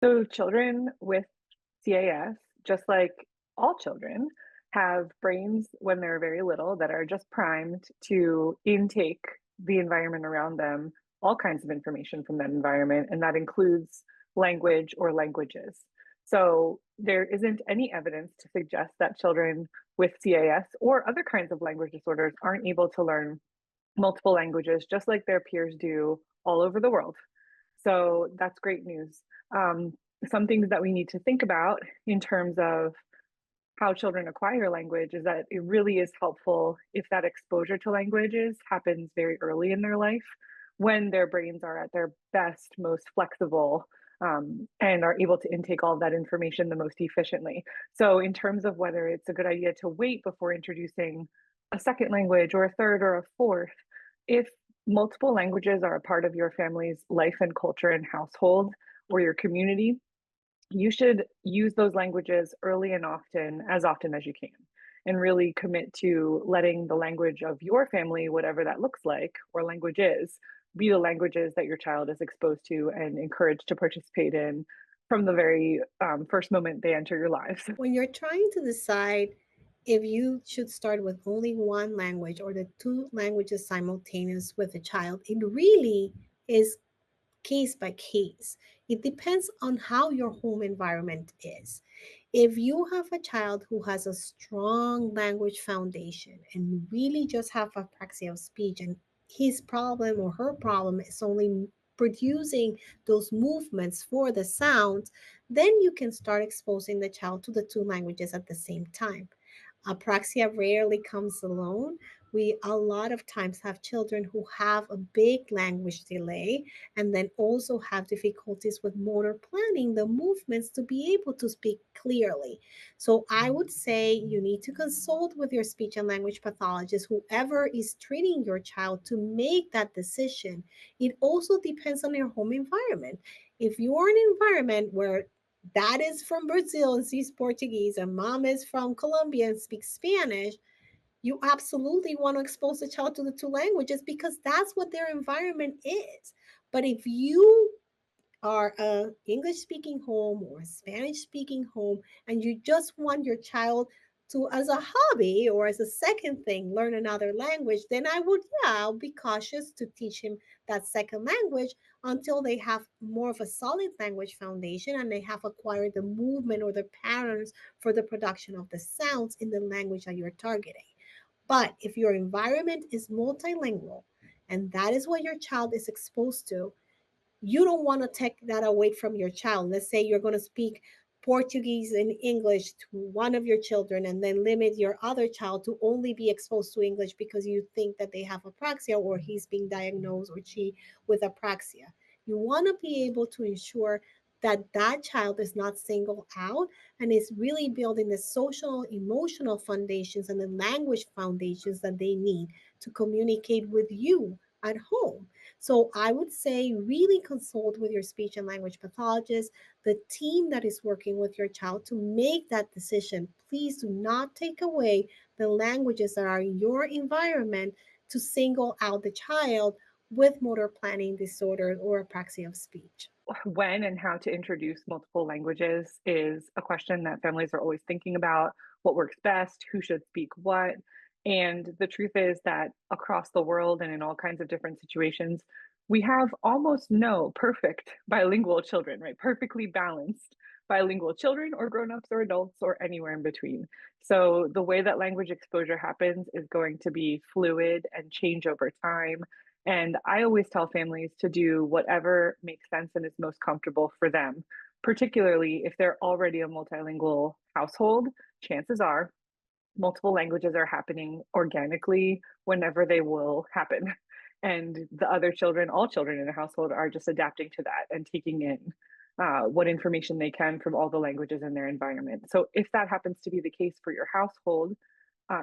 So children with CAS, just like all children, have brains when they're very little that are just primed to intake the environment around them, all kinds of information from that environment, and that includes language or languages. So there isn't any evidence to suggest that children with CAS or other kinds of language disorders aren't able to learn multiple languages just like their peers do all over the world. So that's great news. Um, some things that we need to think about in terms of how children acquire language is that it really is helpful if that exposure to languages happens very early in their life when their brains are at their best, most flexible, and are able to intake all of that information the most efficiently. So, in terms of whether it's a good idea to wait before introducing a second language or a third or a fourth, if multiple languages are a part of your family's life and culture and household or your community, you should use those languages early and often as you can, and really commit to letting the language of your family, whatever that looks like or language is, be the languages that your child is exposed to and encouraged to participate in from the very first moment they enter your lives. When you're trying to decide if you should start with only one language or the two languages simultaneous with a child, it really is case by case. It depends on how your home environment is. If you have a child who has a strong language foundation and you really just have apraxia of speech, and his problem or her problem is only producing those movements for the sounds, then you can start exposing the child to the two languages at the same time. Apraxia rarely comes alone. We a lot of times have children who have a big language delay and then also have difficulties with motor planning, the movements to be able to speak clearly. So I would say you need to consult with your speech and language pathologist, whoever is treating your child, to make that decision. It also depends on your home environment. If you're in an environment where dad is from Brazil and speaks Portuguese, and mom is from Colombia and speaks Spanish, you absolutely want to expose the child to the two languages because that's what their environment is. But if you are a English speaking home or a Spanish speaking home and you just want your child to, as a hobby or as a second thing, learn another language, then I would, yeah, I'll be cautious to teach him that second language until they have more of a solid language foundation and they have acquired the movement or the patterns for the production of the sounds in the language that you're targeting. But if your environment is multilingual and that is what your child is exposed to, you don't want to take that away from your child. Let's say you're going to speak Portuguese and English to one of your children and then limit your other child to only be exposed to English because you think that they have apraxia or he's being diagnosed or she with apraxia. You want to be able to ensure that that child is not singled out and is really building the social emotional foundations and the language foundations that they need to communicate with you at home. So I would say really consult with your speech and language pathologist, the team that is working with your child to make that decision. Please do not take away the languages that are in your environment to single out the child with motor planning disorder or apraxia of speech. When and how to introduce multiple languages is a question that families are always thinking about. What works best? Who should speak what? And the truth is that across the world and in all kinds of different situations, we have almost no perfect bilingual children, right? Perfectly balanced bilingual children or grown-ups or adults or anywhere in between. So the way that language exposure happens is going to be fluid and change over time. And I always tell families to do whatever makes sense and is most comfortable for them, particularly if they're already a multilingual household. Chances are multiple languages are happening organically whenever they will happen. And the other children, all children in the household, are just adapting to that and taking in what information they can from all the languages in their environment. So, if that happens to be the case for your household,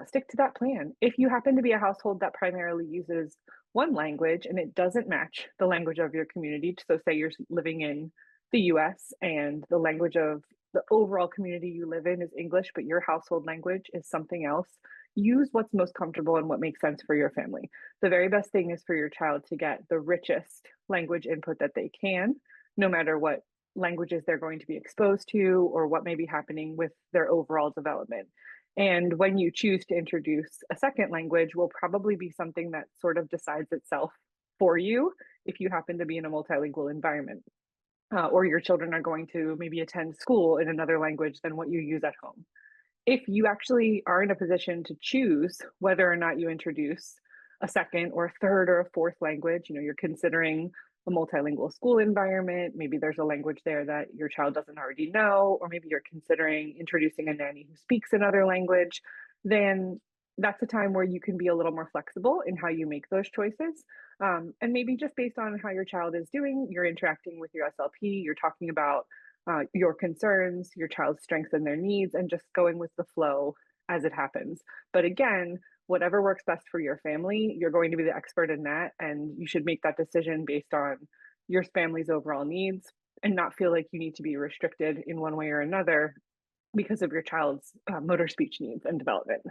stick to that plan. If you happen to be a household that primarily uses one language and it doesn't match the language of your community, so say you're living in the US and the language of the overall community you live in is English, but your household language is something else, use what's most comfortable and what makes sense for your family. The very best thing is for your child to get the richest language input that they can, no matter what languages they're going to be exposed to or what may be happening with their overall development. And when you choose to introduce a second language, will probably be something that sort of decides itself for you if you happen to be in a multilingual environment, or your children are going to maybe attend school in another language than what you use at home. If you actually are in a position to choose whether or not you introduce a second or a third or a fourth language, you're considering a multilingual school environment, maybe there's a language there that your child doesn't already know, or maybe you're considering introducing a nanny who speaks another language, then that's a time where you can be a little more flexible in how you make those choices. And maybe just based on how your child is doing, you're interacting with your SLP, you're talking about your concerns, your child's strengths and their needs, and just going with the flow as it happens. But again, whatever works best for your family, you're going to be the expert in that. And you should make that decision based on your family's overall needs and not feel like you need to be restricted in one way or another because of your child's motor speech needs and development.